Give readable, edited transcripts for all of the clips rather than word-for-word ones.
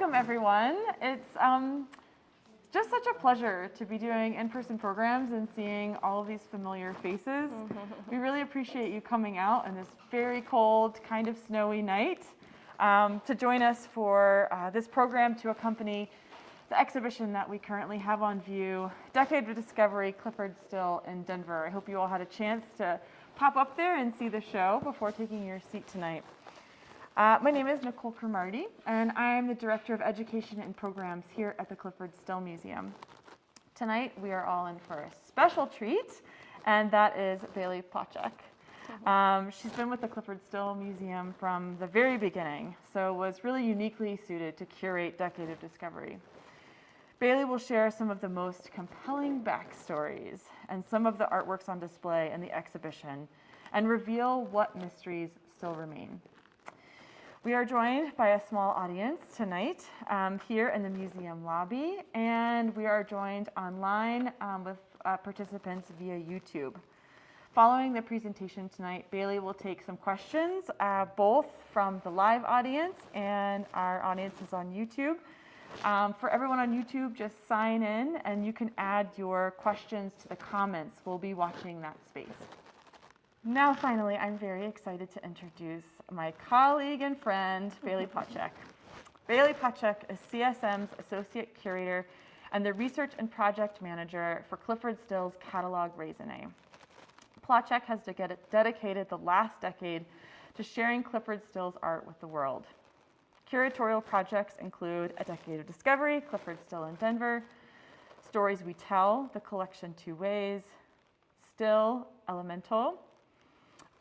welcome everyone. It's just such a pleasure to be doing in-person programs and seeing all of these familiar faces. We really appreciate you coming out on this very cold, kind of snowy night to join us for this program to accompany the exhibition that we currently have on view, Decade of Discovery, Clyfford Still in Denver. I hope you all had a chance to pop up there and see the show before taking your seat tonight. My name is Nicole Cromarty, and I'm the Director of Education and Programs here at the Clyfford Still Museum. Tonight, we are all in for a special treat, and that is Bailey Placzek. She's been with the Clyfford Still Museum from the very beginning, so was really uniquely suited to curate Decade of Discovery. Bailey will share some of the most compelling backstories and some of the artworks on display in the exhibition and reveal what mysteries still remain. We are joined by a small audience tonight here in the museum lobby, and we are joined online with participants via YouTube. Following the presentation tonight, Bailey will take some questions, both from the live audience and our audiences on YouTube. For everyone on YouTube, just sign in and you can add your questions to the comments. We'll be watching that space. Now, finally, I'm very excited to introduce my colleague and friend, Bailey Placzek. Bailey Placzek is CSM's Associate Curator and the Research and Project Manager for Clyfford Still's catalogue raisonné. Placzek has dedicated the last decade to sharing Clyfford Still's art with the world. Curatorial projects include A Decade of Discovery, Clyfford Still in Denver, Stories We Tell, the collection Two Ways, Still, Elemental,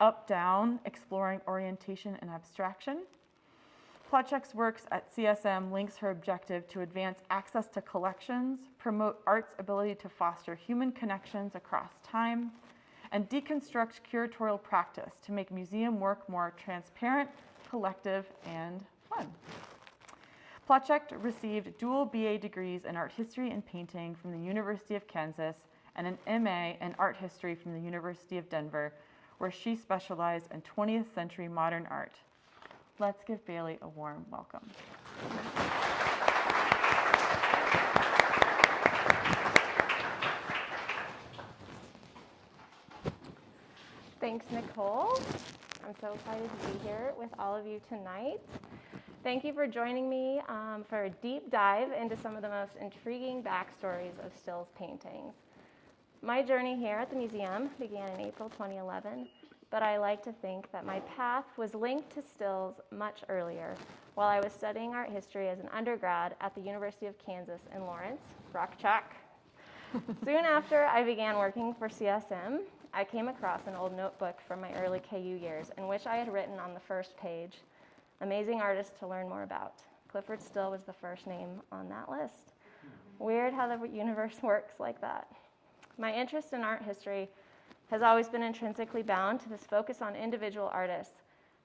Up Down, Exploring Orientation and Abstraction. Placzek's works at CSM links her objective to advance access to collections, promote art's ability to foster human connections across time, and deconstruct curatorial practice to make museum work more transparent, collective, and fun. Placzek received dual BA degrees in art history and painting from the University of Kansas and an MA in art history from the University of Denver, where she specialized in 20th century modern art. Let's give Bailey a warm welcome. Thanks, Nicole. I'm so excited to be here with all of you tonight. Thank you for joining me for a deep dive into some of the most intriguing backstories of Still's paintings. My journey here at the museum began in April 2011, but I like to think that my path was linked to Still's much earlier while I was studying art history as an undergrad at the University of Kansas in Lawrence, Rock Chalk. Soon after I began working for CSM, I came across an old notebook from my early KU years in which I had written on the first page, "Amazing artist to learn more about." Clyfford Still was the first name on that list. Weird how the universe works like that. My interest in art history has always been intrinsically bound to this focus on individual artists.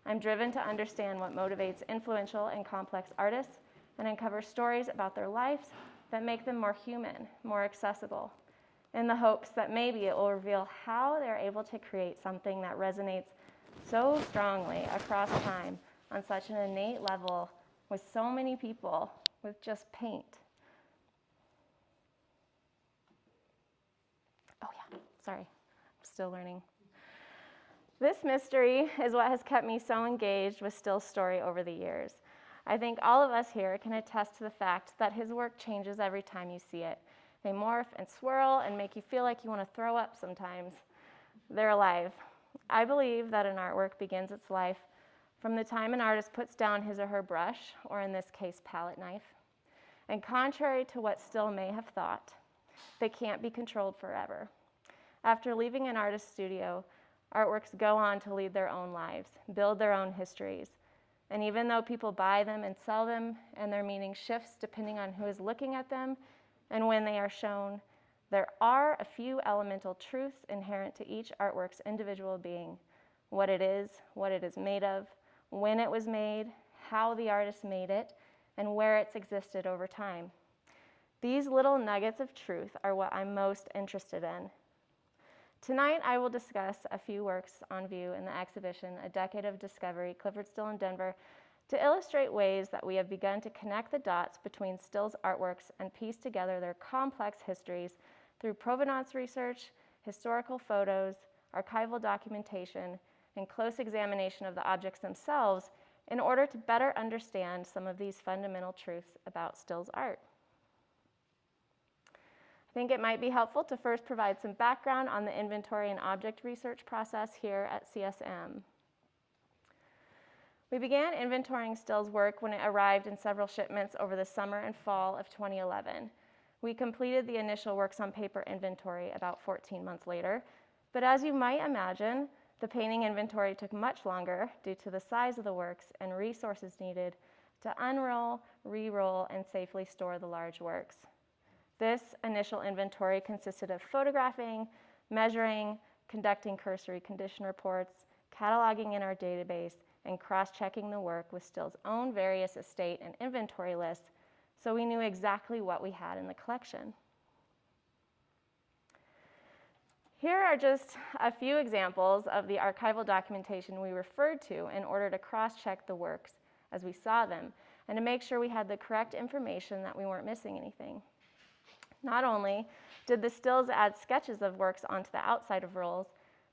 I'm driven to understand what motivates influential and complex artists and uncover stories about their lives that make them more human, more accessible, in the hopes that maybe it will reveal how they're able to create something that resonates so strongly across time on such an innate level with so many people with just paint. Oh yeah, sorry, I'm still learning. This mystery is what has kept me so engaged with Still's story over the years. I think all of us here can attest to the fact that his work changes every time you see it. They morph and swirl and make you feel like you want to throw up sometimes. They're alive. I believe that an artwork begins its life from the time an artist puts down his or her brush, or in this case, palette knife. And contrary to what Still may have thought, they can't be controlled forever. After leaving an artist's studio, artworks go on to lead their own lives, build their own histories. And even though people buy them and sell them, and their meaning shifts depending on who is looking at them and when they are shown, there are a few elemental truths inherent to each artwork's individual being: what it is made of, when it was made, how the artist made it, and where it's existed over time. These little nuggets of truth are what I'm most interested in. Tonight, I will discuss a few works on view in the exhibition, A Decade of Discovery, Clyfford Still in Denver, to illustrate ways that we have begun to connect the dots between Still's artworks and piece together their complex histories through provenance research, historical photos, archival documentation, and close examination of the objects themselves in order to better understand some of these fundamental truths about Still's art. I think it might be helpful to first provide some background on the inventory and object research process here at CSM. We began inventorying Still's work when it arrived in several shipments over the summer and fall of 2011. We completed the initial works on paper inventory about 14 months later, but as you might imagine, the painting inventory took much longer due to the size of the works and resources needed to unroll, re-roll, and safely store the large works. This initial inventory consisted of photographing, measuring, conducting cursory condition reports, cataloging in our database, and cross-checking the work with Still's own various estate and inventory lists so we knew exactly what we had in the collection. Here are just a few examples of the archival documentation we referred to in order to cross-check the works as we saw them and to make sure we had the correct information, that we weren't missing anything. Not only did the Stills add sketches of works onto the outside of rolls,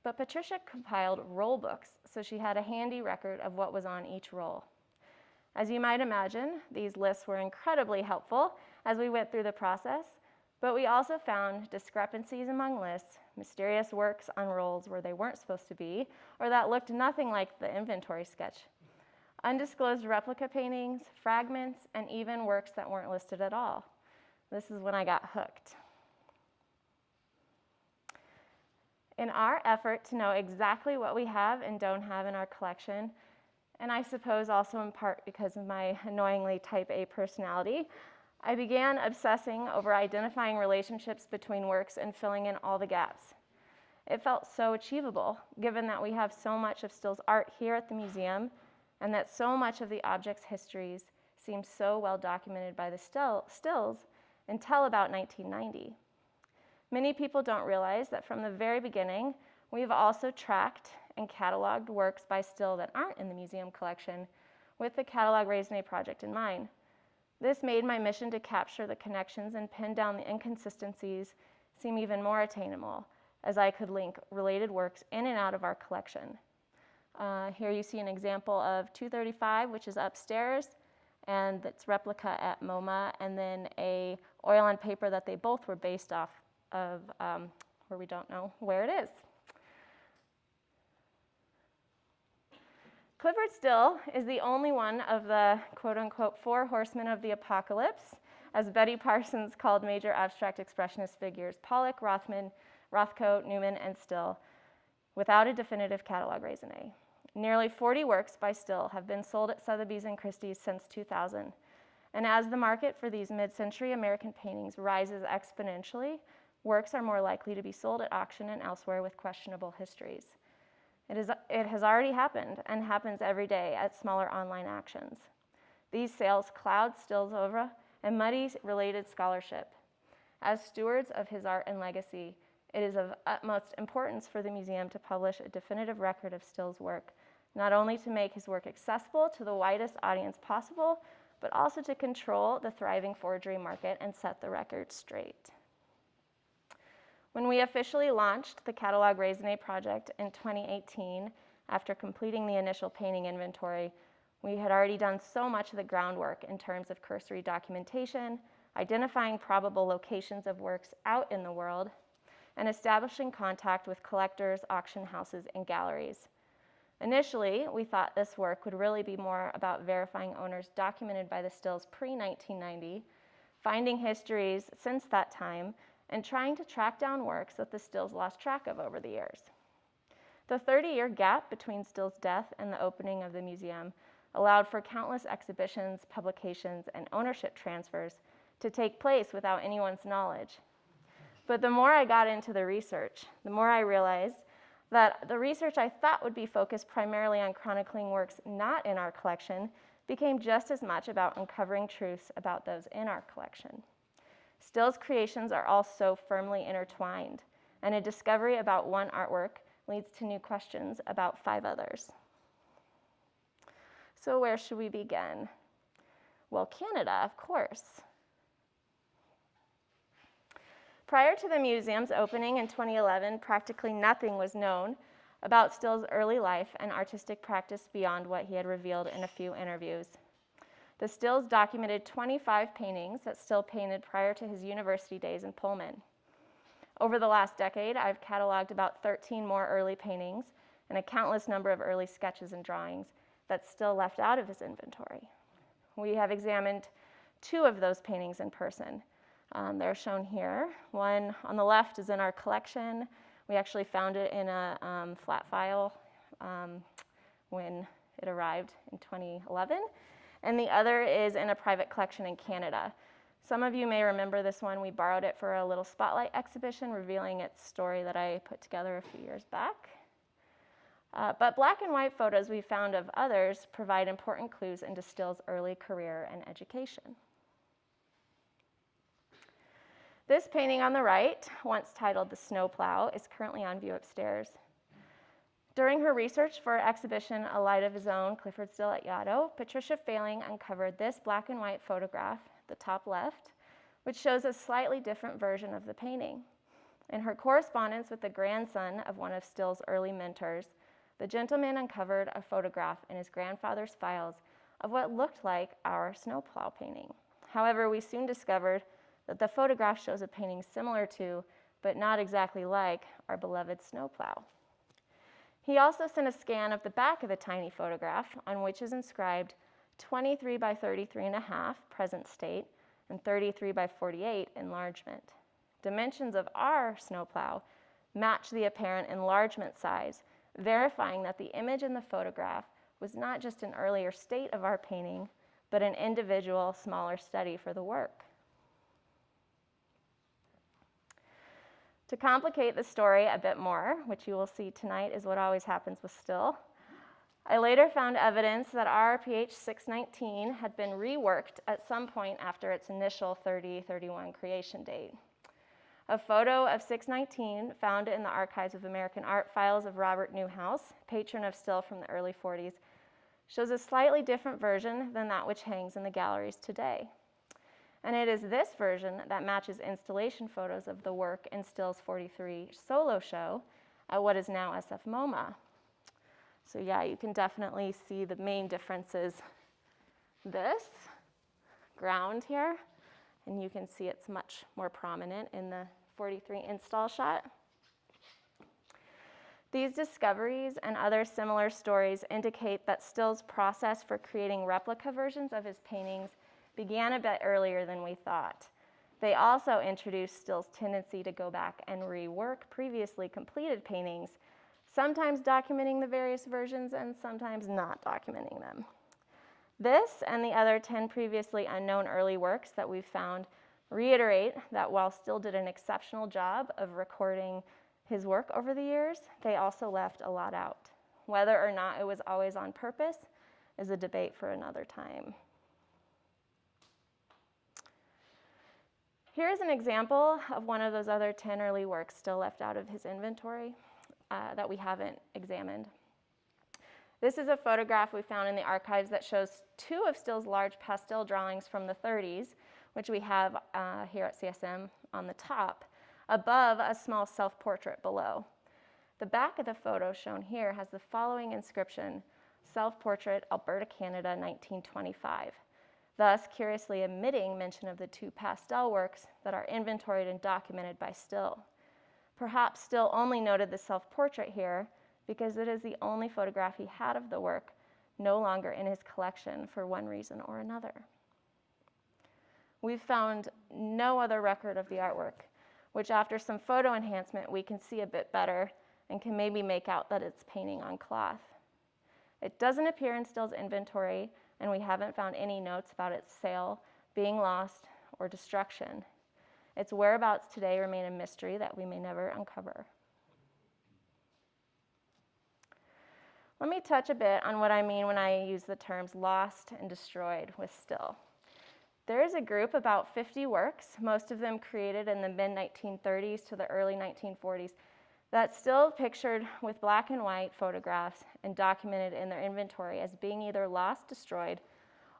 but Patricia compiled roll books, so she had a handy record of what was on each roll. As you might imagine, these lists were incredibly helpful as we went through the process, but we also found discrepancies among lists, mysterious works on rolls where they weren't supposed to be, or that looked nothing like the inventory sketch, undisclosed replica paintings, fragments, and even works that weren't listed at all. This is when I got hooked. In our effort to know exactly what we have and don't have in our collection, and I suppose also in part because of my annoyingly type A personality, I began obsessing over identifying relationships between works and filling in all the gaps. It felt so achievable, given that we have so much of Still's art here at the museum, and that so much of the object's histories seems so well documented by the Stills until about 1990. Many people don't realize that from the very beginning, we've also tracked and cataloged works by Still that aren't in the museum collection with the Catalogue Raisonné project in mind. This made my mission to capture the connections and pin down the inconsistencies seem even more attainable, as I could link related works in and out of our collection. Here you see an example of 235, which is upstairs, and its replica at MoMA, and then a oil on paper that they both were based off of, where we don't know where it is. Clyfford Still is the only one of the quote-unquote 4 horsemen of the apocalypse, as Betty Parsons called major abstract expressionist figures Pollock, Rothko, Newman, and Still, without a definitive catalogue raisonné. Nearly 40 works by Still have been sold at Sotheby's and Christie's since 2000, and as the market for these mid-century American paintings rises exponentially, works are more likely to be sold at auction and elsewhere with questionable histories. It has already happened and happens every day at smaller online auctions. These sales cloud Still's oeuvre and muddy related scholarship. As stewards of his art and legacy, it is of utmost importance for the museum to publish a definitive record of Still's work, not only to make his work accessible to the widest audience possible, but also to control the thriving forgery market and set the record straight. When we officially launched the Catalogue Raisonné project in 2018, after completing the initial painting inventory, we had already done so much of the groundwork in terms of cursory documentation, identifying probable locations of works out in the world, and establishing contact with collectors, auction houses, and galleries. Initially, we thought this work would really be more about verifying owners documented by the Stills pre-1990, finding histories since that time, and trying to track down works that the Stills lost track of over the years. The 30-year gap between Still's death and the opening of the museum allowed for countless exhibitions, publications, and ownership transfers to take place without anyone's knowledge. But the more I got into the research, the more I realized that the research I thought would be focused primarily on chronicling works not in our collection became just as much about uncovering truths about those in our collection. Still's creations are all so firmly intertwined, and a discovery about one artwork leads to new questions about 5 others. So where should we begin? Well, Canada, of course. Prior to the museum's opening in 2011, practically nothing was known about Still's early life and artistic practice beyond what he had revealed in a few interviews. The Stills documented 25 paintings that Still painted prior to his university days in Pullman. Over the last decade, I've cataloged about 13 more early paintings and a countless number of early sketches and drawings that Still left out of his inventory. We have examined 2 of those paintings in person. They're shown here. One on the left is in our collection. We actually found it in a flat file when it arrived in 2011. And the other is in a private collection in Canada. Some of you may remember this one. We borrowed it for a little spotlight exhibition revealing its story that I put together a few years back. But black and white photos we found of others provide important clues into Still's early career and education. This painting on the right, once titled The Snowplow, is currently on view upstairs. During her research for exhibition A Light of His Own, Clyfford Still at Yaddo, Patricia Failing uncovered this black and white photograph, the top left, which shows a slightly different version of the painting. In her correspondence with the grandson of one of Still's early mentors, the gentleman uncovered a photograph in his grandfather's files of what looked like our snowplow painting. However, we soon discovered that the photograph shows a painting similar to, but not exactly like, our beloved snowplow. He also sent a scan of the back of the tiny photograph on which is inscribed 23 by 33.5, present state, and 33 by 48, enlargement. Dimensions of our snowplow match the apparent enlargement size, verifying that the image in the photograph was not just an earlier state of our painting, but an individual, smaller study for the work. To complicate the story a bit more, which you will see tonight is what always happens with Still, I later found evidence that our PH 619 had been reworked at some point after its initial 30/31 creation date. A photo of 619 found in the Archives of American Art files of Robert Newhouse, patron of Still from the early 40s, shows a slightly different version than that which hangs in the galleries today. And it is this version that matches installation photos of the work in Still's 43 solo show at what is now SF MoMA. So yeah, you can definitely see the main differences. This ground here, and you can see it's much more prominent in the 43 install shot. These discoveries and other similar stories indicate that Still's process for creating replica versions of his paintings began a bit earlier than we thought. They also introduced Still's tendency to go back and rework previously completed paintings, sometimes documenting the various versions and sometimes not documenting them. This and the other 10 previously unknown early works that we've found reiterate that while Still did an exceptional job of recording his work over the years, they also left a lot out. Whether or not it was always on purpose is a debate for another time. Here's an example of one of those other 10 early works still left out of his inventory that we haven't examined. This is a photograph we found in the archives that shows 2 of Still's large pastel drawings from the 30s, which we have here at CSM on the top, above a small self-portrait below. The back of the photo shown here has the following inscription: Self-Portrait, Alberta, Canada, 1925. Thus, curiously omitting mention of the 2 pastel works that are inventoried and documented by Still. Perhaps Still only noted the self-portrait here because it is the only photograph he had of the work, no longer in his collection for one reason or another. We've found no other record of the artwork, which after some photo enhancement we can see a bit better and can maybe make out that it's painting on cloth. It doesn't appear in Still's inventory, and we haven't found any notes about its sale, being lost, or destruction. Its whereabouts today remain a mystery that we may never uncover. Let me touch a bit on what I mean when I use the terms lost and destroyed with Still. There is a group about 50 works, most of them created in the mid-1930s to the early 1940s, That's still pictured with black and white photographs and documented in their inventory as being either lost, destroyed,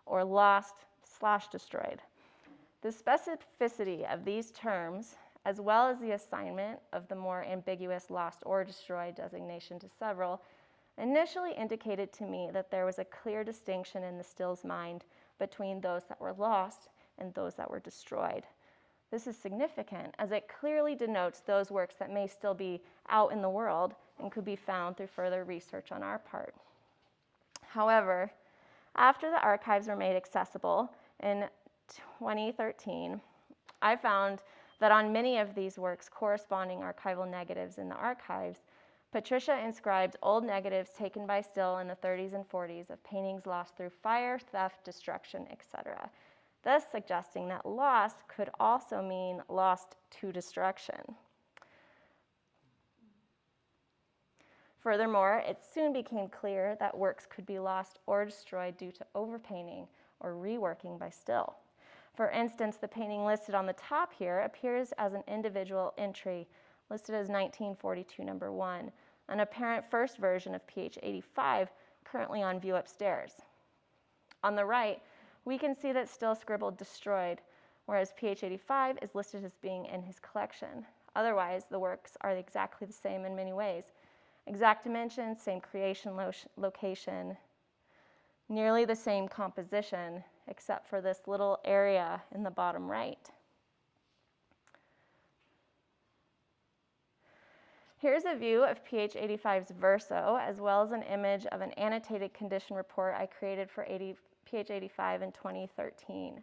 or lost/destroyed. The specificity of these terms, as well as the assignment of the more ambiguous lost or destroyed designation to several, initially indicated to me that there was a clear distinction in the Stills' mind between those that were lost and those that were destroyed. This is significant, as it clearly denotes those works that may still be out in the world and could be found through further research on our part. However, after the archives were made accessible in 2013, I found that on many of these works corresponding archival negatives in the archives, Patricia inscribed old negatives taken by Still in the 30s and 40s of paintings lost through fire, theft, destruction, etc., thus suggesting that lost could also mean lost to destruction. Furthermore, it soon became clear that works could be lost or destroyed due to overpainting or reworking by Still. For instance, the painting listed on the top here appears as an individual entry, listed as 1942 number 1, an apparent first version of PH 85 currently on view upstairs. On the right, we can see that Still scribbled destroyed, whereas PH 85 is listed as being in his collection. Otherwise, the works are exactly the same in many ways. Exact dimensions, same creation location, nearly the same composition, except for this little area in the bottom right. Here's a view of PH 85's verso, as well as an image of an annotated condition report I created for PH 85 in 2013.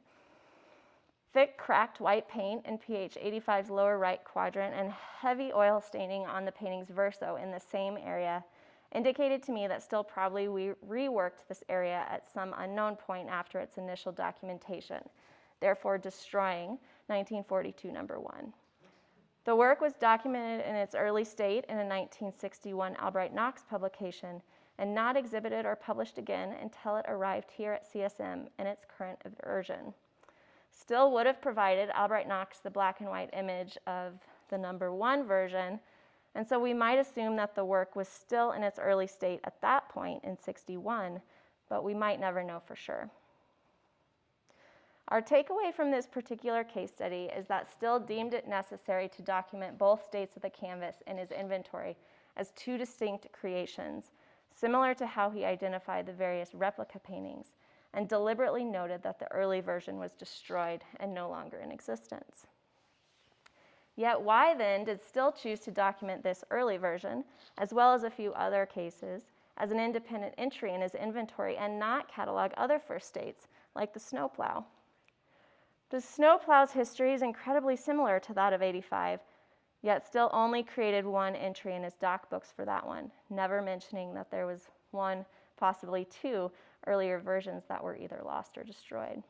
Thick, cracked white paint in PH 85's lower right quadrant and heavy oil staining on the painting's verso in the same area indicated to me that Still probably reworked this area at some unknown point after its initial documentation, therefore destroying 1942 number 1. The work was documented in its early state in a 1961 Albright Knox publication and not exhibited or published again until it arrived here at CSM in its current version. Still would have provided Albright Knox the black and white image of the number 1 version, and so we might assume that the work was still in its early state at that point in 61, but we might never know for sure. Our takeaway from this particular case study is that Still deemed it necessary to document both states of the canvas in his inventory as 2 distinct creations, similar to how he identified the various replica paintings, and deliberately noted that the early version was destroyed and no longer in existence. Yet why then did Still choose to document this early version, as well as a few other cases, as an independent entry in his inventory and not catalog other first states, like the snowplow? The snowplow's history is incredibly similar to that of 85, yet Still only created 1 entry in his doc books for that one, never mentioning that there was 1, possibly 2, earlier versions that were either lost or destroyed.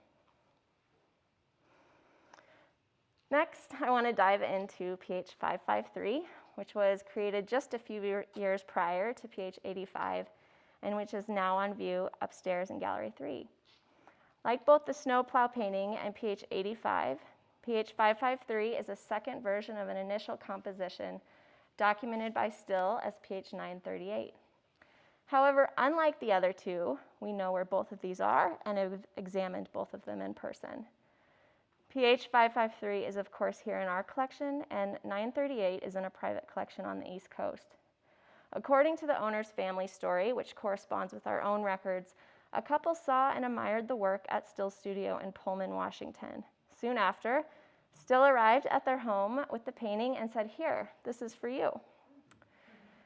Next, I want to dive into PH 553, which was created just a few years prior to PH 85, and which is now on view upstairs in Gallery 3. Like both the snowplow painting and PH 85, PH 553 is a second version of an initial composition documented by Still as PH 938. However, unlike the other 2, we know where both of these are and have examined both of them in person. PH 553 is of course here in our collection, and 938 is in a private collection on the East Coast. According to the owner's family story, which corresponds with our own records, a couple saw and admired the work at Still's studio in Pullman, Washington. Soon after, Still arrived at their home with the painting and said, "Here, this is for you."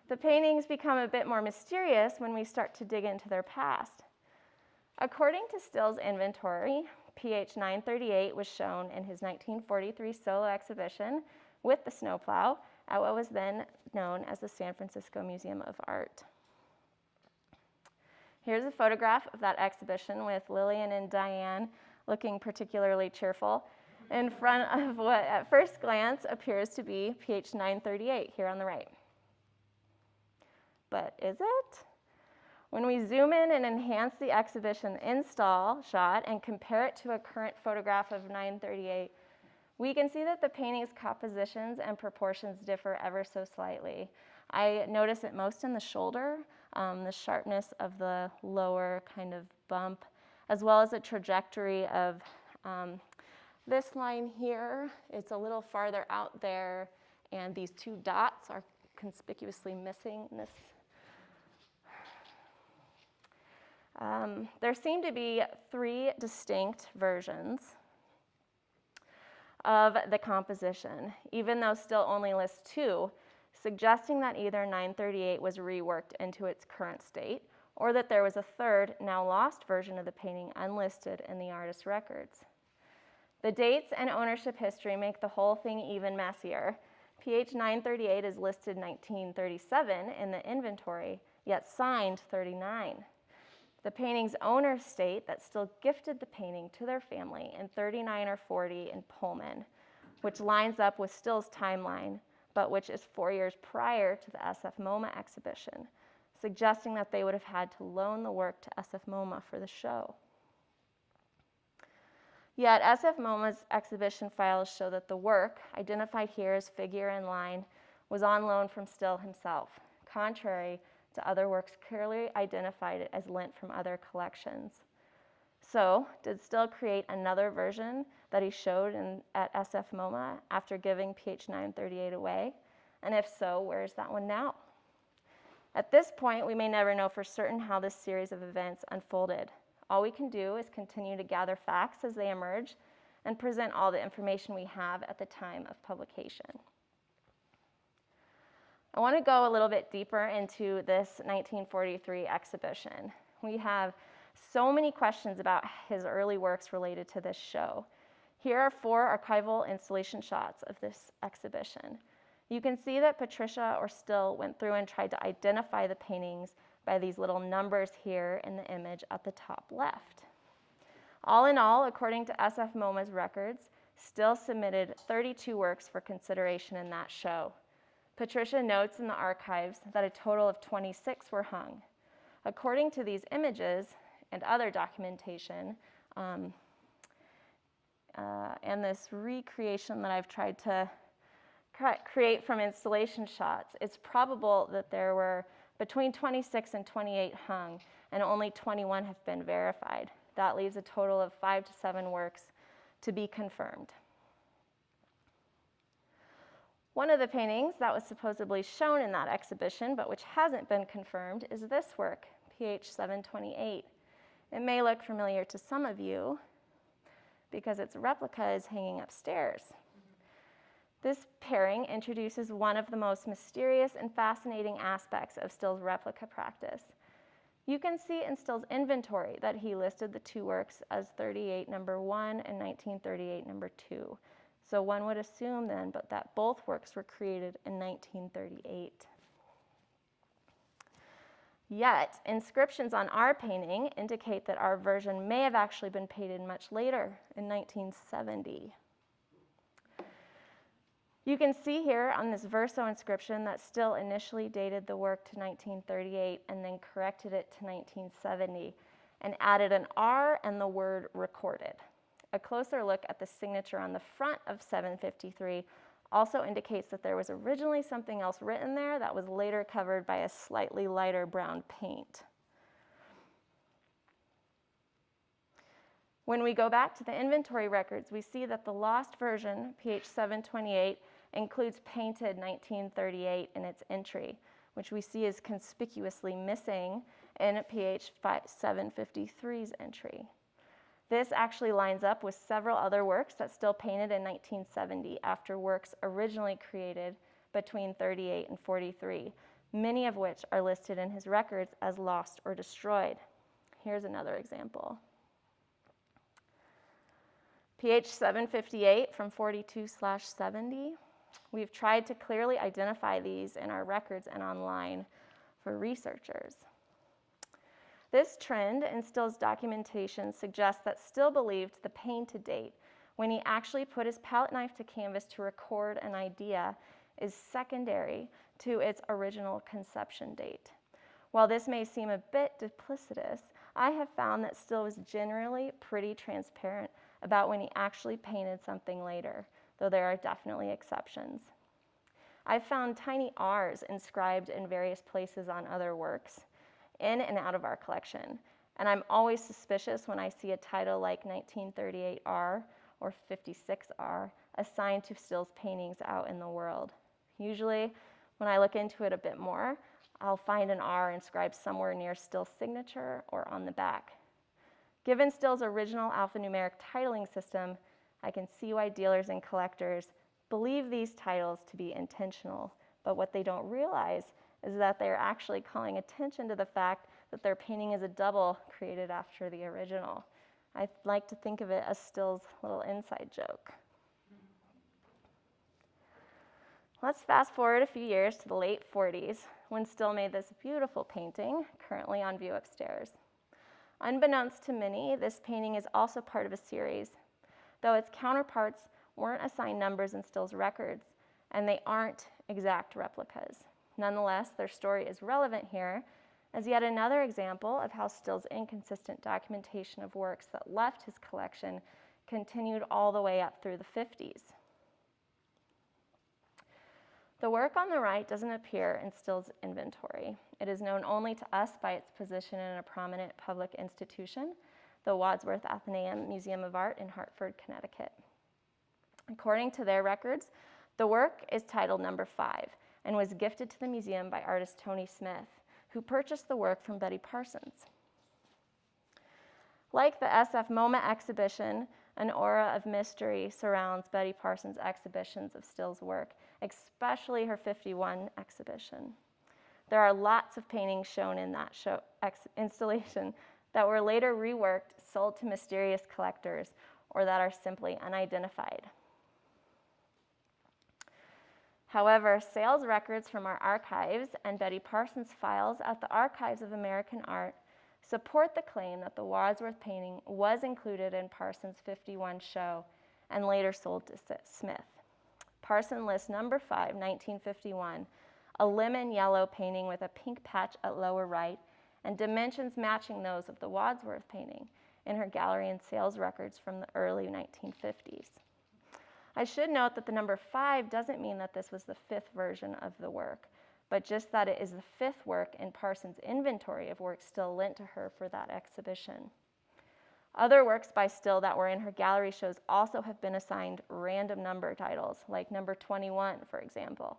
The paintings become a bit more mysterious when we start to dig into their past. According to Still's inventory, PH 938 was shown in his 1943 solo exhibition with the snowplow at what was then known as the San Francisco Museum of Art. Here's a photograph of that exhibition with Lillian and Diane looking particularly cheerful in front of what at first glance appears to be PH 938 here on the right. But is it? When we zoom in and enhance the exhibition install shot and compare it to a current photograph of 938, We can see that the painting's compositions and proportions differ ever so slightly. I notice it most in the shoulder, the sharpness of the lower kind of bump, as well as the trajectory of this line here. It's a little farther out there, and these two dots are conspicuously missing in this. There seem to be 3 distinct versions of the composition, even though Still only lists 2, suggesting that either 938 was reworked into its current state, or that there was a third, now lost version of the painting unlisted in the artist's records. The dates and ownership history make the whole thing even messier. PH 938 is listed 1937 in the inventory, yet signed 39. The painting's owners state that Still gifted the painting to their family in 39 or 40 in Pullman, which lines up with Still's timeline, but which is 4 years prior to the SF MoMA exhibition, suggesting that they would have had to loan the work to SF MoMA for the show. Yet SF MoMA's exhibition files show that the work, identified here as figure and line, was on loan from Still himself, contrary to other works clearly identified as lent from other collections. So, did Still create another version that he showed at SF MoMA after giving PH 938 away? And if so, where is that one now? At this point, we may never know for certain how this series of events unfolded. All we can do is continue to gather facts as they emerge and present all the information we have at the time of publication. I want to go a little bit deeper into this 1943 exhibition. We have so many questions about his early works related to this show. Here are 4 archival installation shots of this exhibition. You can see that Patricia or Still went through and tried to identify the paintings by these little numbers here in the image at the top left. All in all, according to SF MoMA's records, Still submitted 32 works for consideration in that show. Patricia notes in the archives that a total of 26 were hung. According to these images and other documentation, and this recreation that I've tried to create from installation shots, it's probable that there were between 26 and 28 hung, and only 21 have been verified. That leaves a total of 5 to 7 works to be confirmed. One of the paintings that was supposedly shown in that exhibition, but which hasn't been confirmed, is this work, PH 728. It may look familiar to some of you because its replica is hanging upstairs. This pairing introduces one of the most mysterious and fascinating aspects of Still's replica practice. You can see in Still's inventory that he listed the 2 works as 38 number 1 and 1938 number 2. So one would assume then that both works were created in 1938. Yet, inscriptions on our painting indicate that our version may have actually been painted much later, in 1970. You can see here on this verso inscription that Still initially dated the work to 1938 and then corrected it to 1970 and added an R and the word recorded. A closer look at the signature on the front of 753 also indicates that there was originally something else written there that was later covered by a slightly lighter brown paint. When we go back to the inventory records, we see that the lost version, PH 728, includes painted 1938 in its entry, which we see is conspicuously missing in PH 753's entry. This actually lines up with several other works that Still painted in 1970 after works originally created between 38 and 43, many of which are listed in his records as lost or destroyed. Here's another example. PH 758 from 42/70. We've tried to clearly identify these in our records and online for researchers. This trend in Still's documentation suggests that Still believed the painted date when he actually put his palette knife to canvas to record an idea is secondary to its original conception date. While this may seem a bit duplicitous, I have found that Still was generally pretty transparent about when he actually painted something later. though there are definitely exceptions. I've found tiny R's inscribed in various places on other works, in and out of our collection, and I'm always suspicious when I see a title like 1938R or 56R assigned to Still's paintings out in the world. Usually, when I look into it a bit more, I'll find an R inscribed somewhere near Still's signature or on the back. Given Still's original alphanumeric titling system, I can see why dealers and collectors believe these titles to be intentional, but what they don't realize is that they're actually calling attention to the fact that their painting is a double created after the original. I like to think of it as Still's little inside joke. Let's fast forward a few years to the late 40s, when Still made this beautiful painting, currently on view upstairs. Unbeknownst to many, this painting is also part of a series, though its counterparts weren't assigned numbers in Still's records, and they aren't exact replicas. Nonetheless, their story is relevant here as yet another example of how Still's inconsistent documentation of works that left his collection continued all the way up through the 50s. The work on the right doesn't appear in Still's inventory. It is known only to us by its position in a prominent public institution, the Wadsworth Atheneum Museum of Art in Hartford, Connecticut. According to their records, the work is titled Number 5 and was gifted to the museum by artist Tony Smith, who purchased the work from Betty Parsons. Like the SF MoMA exhibition, an aura of mystery surrounds Betty Parsons' exhibitions of Still's work, especially her 51 exhibition. There are lots of paintings shown in that installation that were later reworked, sold to mysterious collectors, or that are simply unidentified. However, sales records from our archives and Betty Parsons' files at the Archives of American Art support the claim that the Wadsworth painting was included in Parsons' 51 show and later sold to Smith. Parsons lists Number 5, 1951, a lemon yellow painting with a pink patch at lower right and dimensions matching those of the Wadsworth painting in her gallery and sales records from the early 1950s. I should note that the number 5 doesn't mean that this was the 5th version of the work, but just that it is the 5th work in Parsons' inventory of works Still lent to her for that exhibition. Other works by Still that were in her gallery shows also have been assigned random number titles, like number 21, for example,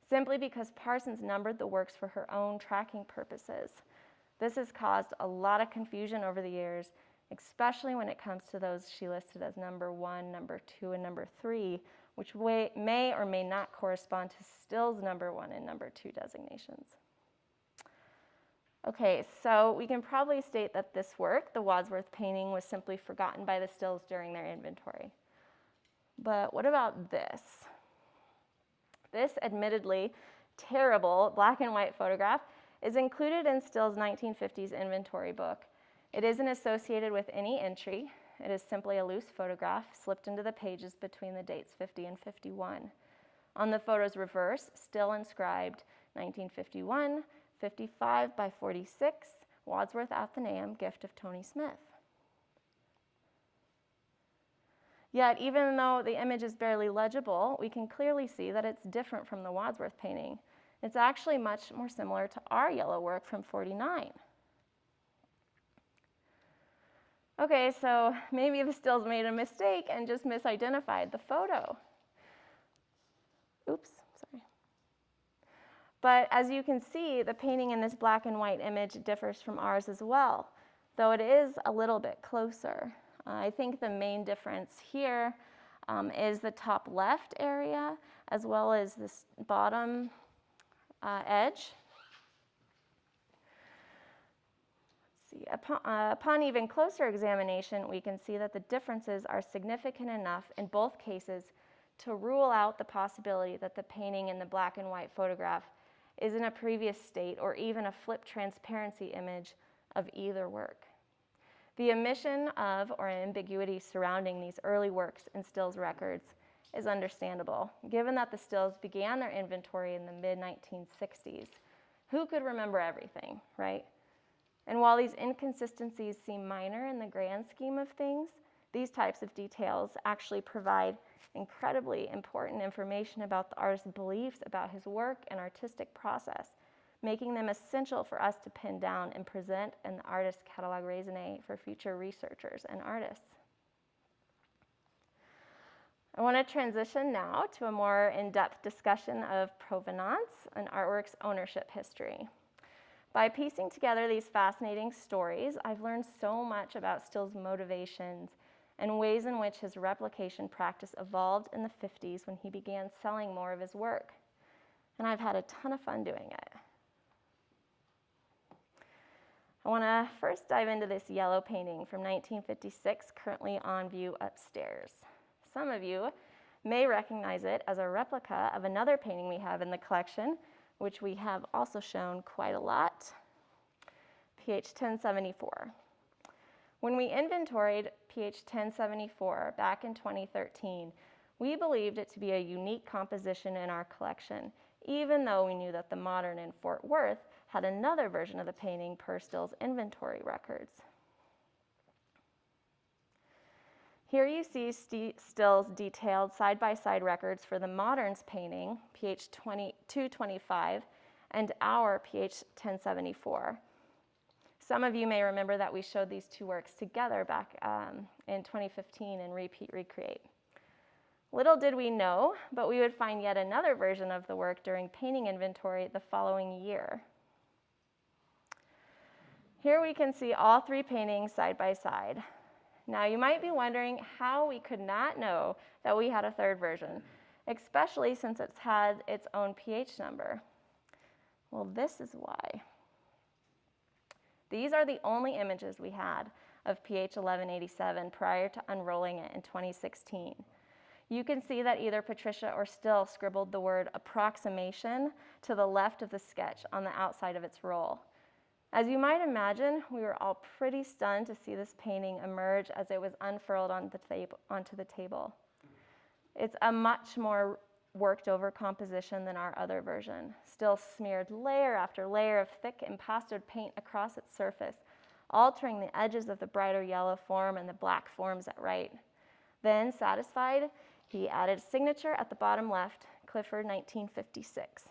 simply because Parsons numbered the works for her own tracking purposes. This has caused a lot of confusion over the years, especially when it comes to those she listed as number 1, number 2, and number 3, which may or may not correspond to Still's number 1 and number 2 designations. Okay, so we can probably state that this work, the Wadsworth painting, was simply forgotten by the Stills during their inventory. But what about this? This admittedly terrible black and white photograph is included in Still's 1950s inventory book. It isn't associated with any entry. It is simply a loose photograph slipped into the pages between the dates 50 and 51. On the photo's reverse, Still inscribed 1951, 55 by 46, Wadsworth Atheneum, gift of Tony Smith. Yet, even though the image is barely legible, we can clearly see that it's different from the Wadsworth painting. It's actually much more similar to our yellow work from 49. Okay, so maybe the Stills made a mistake and just misidentified the photo. Oops, sorry. But as you can see, the painting in this black and white image differs from ours as well, though it is a little bit closer. I think the main difference here is the top left area, as well as this bottom edge. Upon even closer examination, we can see that the differences are significant enough in both cases to rule out the possibility that the painting in the black and white photograph is in a previous state or even a flipped transparency image of either work. The omission of or ambiguity surrounding these early works in Still's records is understandable, given that the Stills began their inventory in the mid-1960s. Who could remember everything, right? And while these inconsistencies seem minor in the grand scheme of things, These types of details actually provide incredibly important information about the artist's beliefs about his work and artistic process, making them essential for us to pin down and present in the artist's catalogue raisonné for future researchers and artists. I want to transition now to a more in-depth discussion of provenance and artwork's ownership history. By piecing together these fascinating stories, I've learned so much about Still's motivations and ways in which his replication practice evolved in the 50s when he began selling more of his work. And I've had a ton of fun doing it. I want to first dive into this yellow painting from 1956, currently on view upstairs. Some of you may recognize it as a replica of another painting we have in the collection, which we have also shown quite a lot, PH 1074. When we inventoried PH 1074 back in 2013, we believed it to be a unique composition in our collection, even though we knew that the Modern in Fort Worth had another version of the painting per Still's inventory records. Here you see Still's detailed side-by-side records for the Modern's painting, PH 225, and our PH 1074. Some of you may remember that we showed these two works together back in 2015 in Repeat Recreate. Little did we know, but we would find yet another version of the work during painting inventory the following year. Here we can see all three paintings side by side. Now you might be wondering how we could not know that we had a third version, especially since it's had its own PH number. Well, this is why. These are the only images we had of PH 1187 prior to unrolling it in 2016. You can see that either Patricia or Still scribbled the word approximation to the left of the sketch on the outside of its roll. As you might imagine, we were all pretty stunned to see this painting emerge as it was unfurled onto the table. It's a much more worked over composition than our other version. Still smeared layer after layer of thick impastoed paint across its surface, altering the edges of the brighter yellow form and the black forms at right. Then, satisfied, he added a signature at the bottom left, Clyfford 1956,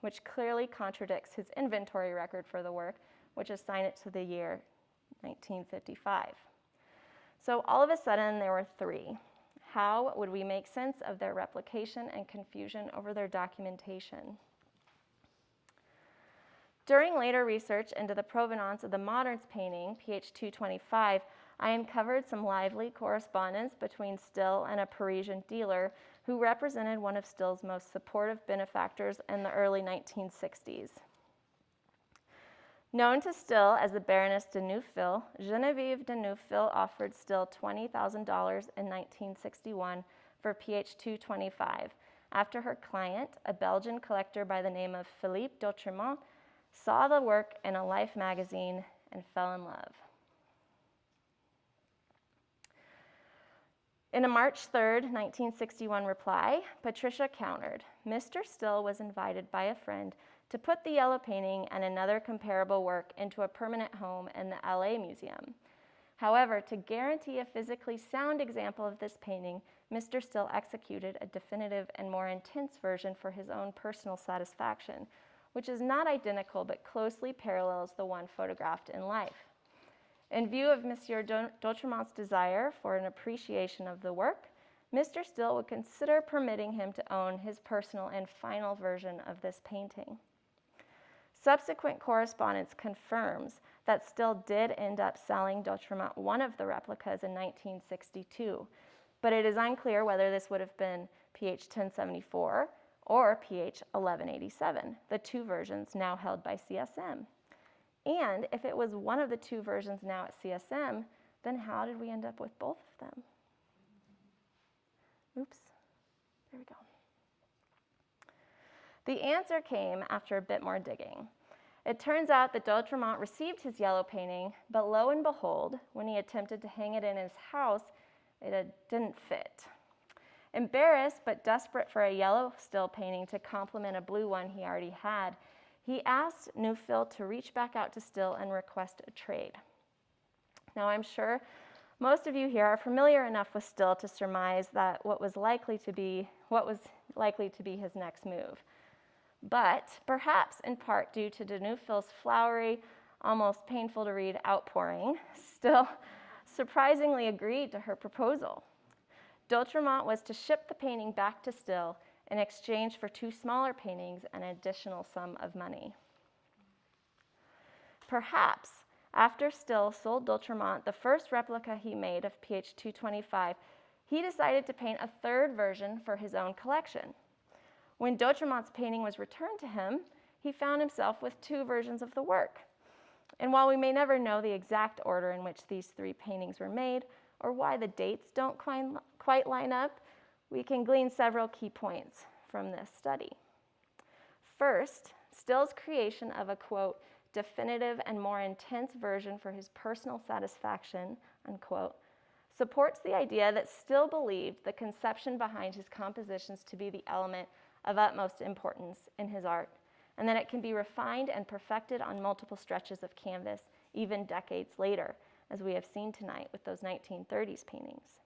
which clearly contradicts his inventory record for the work, which assigned it to the year 1955. So all of a sudden, there were three. How would we make sense of their replication and confusion over their documentation? During later research into the provenance of the Modern's painting, PH 225, I uncovered some lively correspondence between Still and a Parisian dealer who represented one of Still's most supportive benefactors in the early 1960s. Known to Still as the Baroness de Neufville, Geneviève de Neufville offered Still $20,000 in 1961 for PH 225 after her client, a Belgian collector by the name of Philippe d'Autremont, saw the work in a Life magazine and fell in love. In a March 3, 1961 reply, Patricia countered, Mr. Still was invited by a friend to put the yellow painting and another comparable work into a permanent home in the LA Museum. However, to guarantee a physically sound example of this painting, Mr. Still executed a definitive and more intense version for his own personal satisfaction, which is not identical but closely parallels the one photographed in life. In view of Monsieur d'Autremont's desire for an appreciation of the work, Mr. Still would consider permitting him to own his personal and final version of this painting. Subsequent correspondence confirms that Still did end up selling d'Autremont one of the replicas in 1962, but it is unclear whether this would have been PH 1074 or PH 1187, the two versions now held by CSM. And if it was one of the two versions now at CSM, then how did we end up with both of them? Oops, there we go. The answer came after a bit more digging. It turns out that d'Autremont received his yellow painting, but lo and behold, when he attempted to hang it in his house, it didn't fit. Embarrassed but desperate for a yellow Still painting to complement a blue one he already had, he asked Neufville to reach back out to Still and request a trade. Now I'm sure Most of you here are familiar enough with Still to surmise that what was likely to be his next move. But perhaps in part due to de Neufville's flowery, almost painful to read outpouring, Still surprisingly agreed to her proposal. D'Outremont was to ship the painting back to Still in exchange for 2 smaller paintings and an additional sum of money. Perhaps after Still sold D'Outremont the first replica he made of PH 225, he decided to paint a 3rd version for his own collection. When D'Outremont's painting was returned to him, he found himself with 2 versions of the work. And while we may never know the exact order in which these 3 paintings were made, or why the dates don't quite line up, we can glean several key points from this study. First, Still's creation of a, quote, definitive and more intense version for his personal satisfaction, unquote, supports the idea that Still believed the conception behind his compositions to be the element of utmost importance in his art, and that it can be refined and perfected on multiple stretches of canvas, even decades later, as we have seen tonight with those 1930s paintings.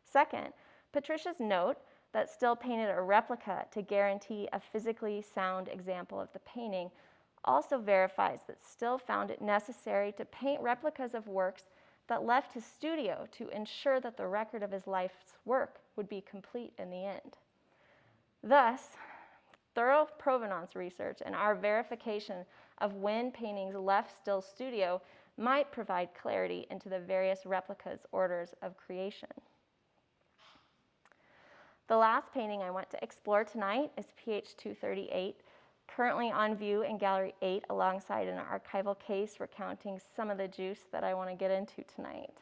Second, Patricia's note that Still painted a replica to guarantee a physically sound example of the painting also verifies that Still found it necessary to paint replicas of works that left his studio to ensure that the record of his life's work would be complete in the end. Thus, thorough provenance research and our verification of when paintings left Still's studio might provide clarity into the various replicas' orders of creation. The last painting I want to explore tonight is PH 238, currently on view in Gallery 8 alongside an archival case recounting some of the juice that I want to get into tonight.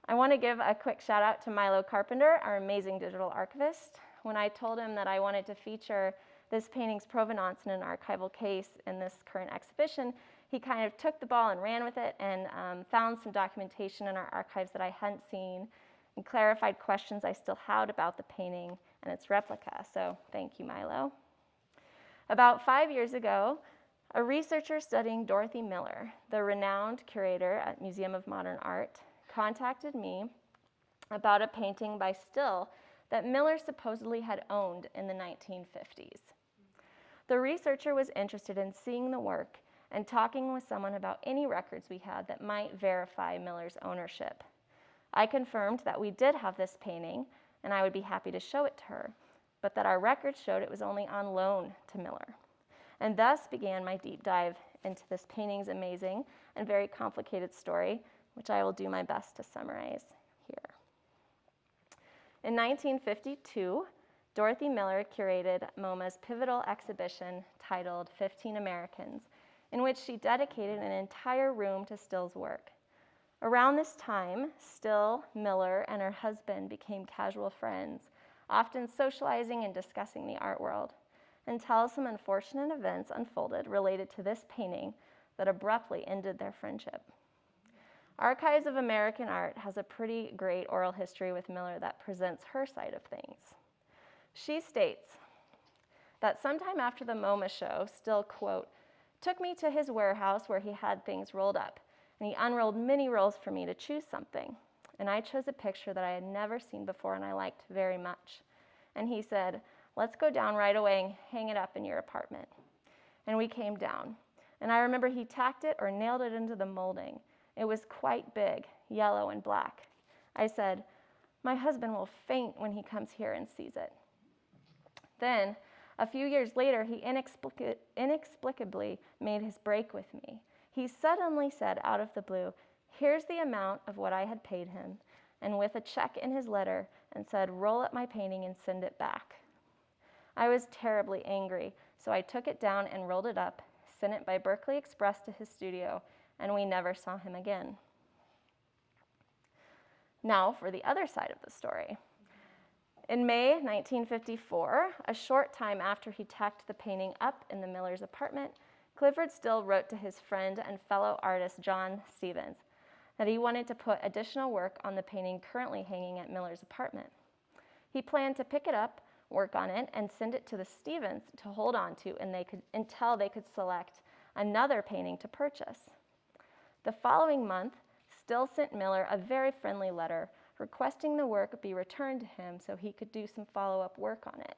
I want to give a quick shout out to Milo Carpenter, our amazing digital archivist. When I told him that I wanted to feature this painting's provenance in an archival case in this current exhibition, he kind of took the ball and ran with it and found some documentation in our archives that I hadn't seen and clarified questions I still had about the painting and its replica. So thank you, Milo. About 5 years ago, a researcher studying Dorothy Miller, the renowned curator at Museum of Modern Art, contacted me about a painting by Still that Miller supposedly had owned in the 1950s. The researcher was interested in seeing the work and talking with someone about any records we had that might verify Miller's ownership. I confirmed that we did have this painting and I would be happy to show it to her, but that our records showed it was only on loan to Miller. And thus began my deep dive into this painting's amazing and very complicated story, which I will do my best to summarize here. In 1952, Dorothy Miller curated MoMA's pivotal exhibition titled 15 Americans, in which she dedicated an entire room to Still's work. Around this time, Still, Miller, and her husband became casual friends, often socializing and discussing the art world, until some unfortunate events unfolded related to this painting that abruptly ended their friendship. Archives of American Art has a pretty great oral history with Miller that presents her side of things. She states that sometime after the MoMA show, Still, quote, took me to his warehouse where he had things rolled up, and he unrolled many rolls for me to choose something. And I chose a picture that I had never seen before and I liked very much. And he said, let's go down right away and hang it up in your apartment. And we came down. And I remember he tacked it or nailed it into the molding. It was quite big, yellow and black. I said, my husband will faint when he comes here and sees it. Then, a few years later, he inexplicably made his break with me. He suddenly said out of the blue, here's the amount of what I had paid him, and with a check in his letter, and said, roll up my painting and send it back. I was terribly angry, so I took it down and rolled it up, sent it by Berkeley Express to his studio, and we never saw him again. Now for the other side of the story. In May 1954, a short time after he tacked the painting up in the Miller's apartment, Clyfford Still wrote to his friend and fellow artist John Stevens that he wanted to put additional work on the painting currently hanging at Miller's apartment. He planned to pick it up, work on it, and send it to the Stevens to hold on to until they could select another painting to purchase. The following month, Still sent Miller a very friendly letter requesting the work be returned to him so he could do some follow-up work on it.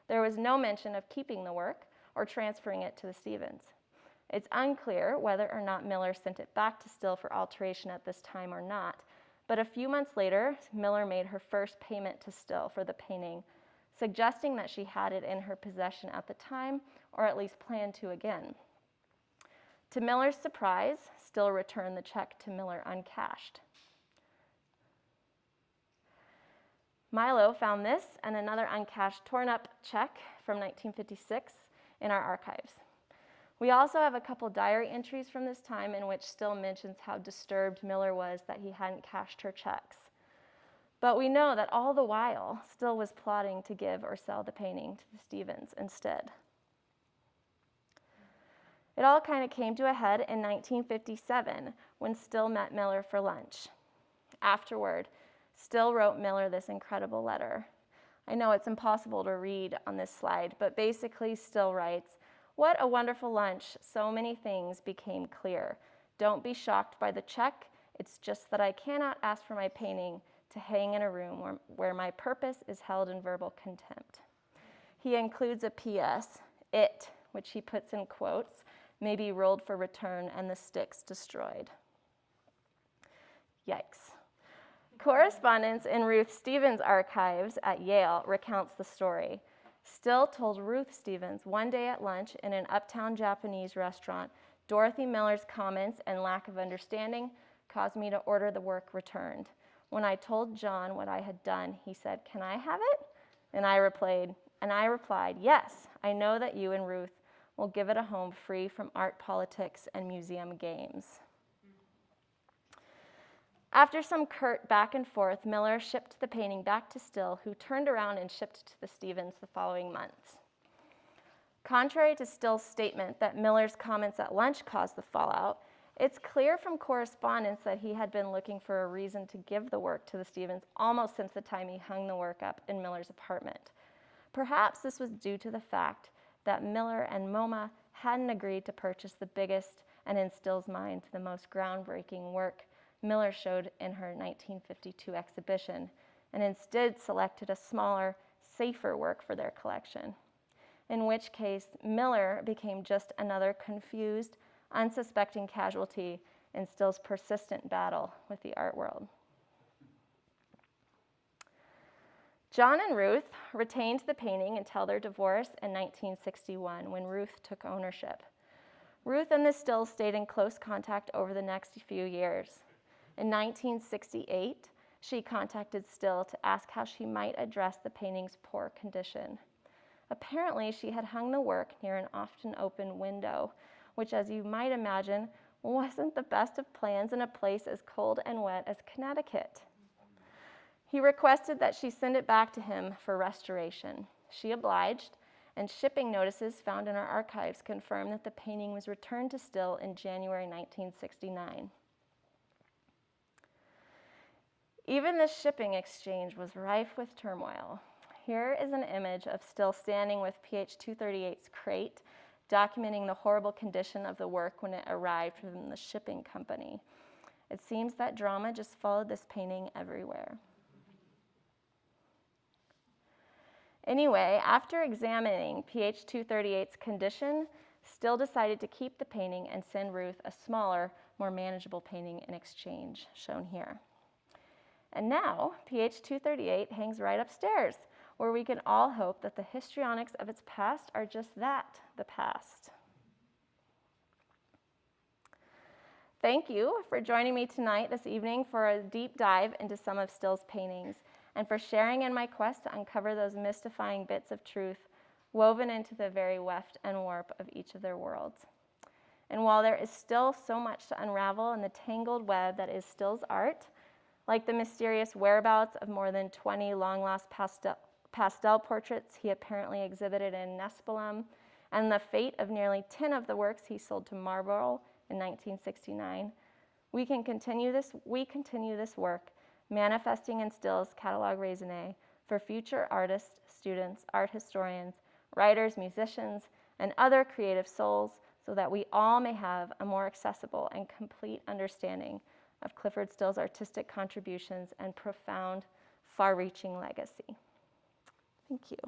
There was no mention of keeping the work or transferring it to the Stevens. It's unclear whether or not Miller sent it back to Still for alteration at this time or not, but a few months later, Miller made her first payment to Still for the painting, suggesting that she had it in her possession at the time, or at least planned to again. To Miller's surprise, Still returned the check to Miller uncashed. Milo found this and another uncashed, torn-up check from 1956 in our archives. We also have a couple diary entries from this time in which Still mentions how disturbed Miller was that he hadn't cashed her checks. But we know that all the while, Still was plotting to give or sell the painting to the Stevens instead. It all kind of came to a head in 1957 when Still met Miller for lunch. Afterward, Still wrote Miller this incredible letter. I know it's impossible to read on this slide, but basically Still writes, "What a wonderful lunch. So many things became clear. Don't be shocked by the check. It's just that I cannot ask for my painting to hang in a room where my purpose is held in verbal contempt." He includes a PS, "It," which he puts in quotes, "may be rolled for return and the sticks destroyed." Yikes. Correspondence in Ruth Stevens' archives at Yale recounts the story. Still told Ruth Stevens one day at lunch in an uptown Japanese restaurant, Dorothy Miller's comments and lack of understanding caused me to order the work returned. When I told John what I had done, he said, "Can I have it?" And I replied, "Yes, I know that you and Ruth will give it a home free from art politics and museum games." After some curt back and forth, Miller shipped the painting back to Still, who turned around and shipped it to the Stevens the following month. Contrary to Still's statement that Miller's comments at lunch caused the fallout, it's clear from correspondence that he had been looking for a reason to give the work to the Stevens almost since the time he hung the work up in Miller's apartment. Perhaps this was due to the fact that Miller and MoMA hadn't agreed to purchase the biggest and, in Still's mind, the most groundbreaking work Miller showed in her 1952 exhibition, and instead selected a smaller, safer work for their collection, in which case Miller became just another confused, unsuspecting casualty in Still's persistent battle with the art world. John and Ruth retained the painting until their divorce in 1961, when Ruth took ownership. Ruth and the Stills stayed in close contact over the next few years. In 1968, she contacted Still to ask how she might address the painting's poor condition. Apparently, she had hung the work near an often open window, which, as you might imagine, wasn't the best of plans in a place as cold and wet as Connecticut. He requested that she send it back to him for restoration. She obliged, and shipping notices found in our archives confirm that the painting was returned to Still in January 1969. Even this shipping exchange was rife with turmoil. Here is an image of Still standing with PH 238's crate, documenting the horrible condition of the work when it arrived from the shipping company. It seems that drama just followed this painting everywhere. Anyway, after examining PH 238's condition, Still decided to keep the painting and send Ruth a smaller, more manageable painting in exchange, shown here. And now, PH 238 hangs right upstairs, where we can all hope that the histrionics of its past are just that, the past. Thank you for joining me this evening for a deep dive into some of Still's paintings, and for sharing in my quest to uncover those mystifying bits of truth woven into the very weft and warp of each of their worlds. And while there is still so much to unravel in the tangled web that is Still's art, like the mysterious whereabouts of more than 20 long-lost pastel portraits he apparently exhibited in Nespelem, and the fate of nearly 10 of the works he sold to Marlborough in 1969, we continue this work, manifesting in Still's catalogue raisonné for future artists, students, art historians, writers, musicians, and other creative souls, so that we all may have a more accessible and complete understanding of Clyfford Still's artistic contributions and profound, far-reaching legacy. Thank you.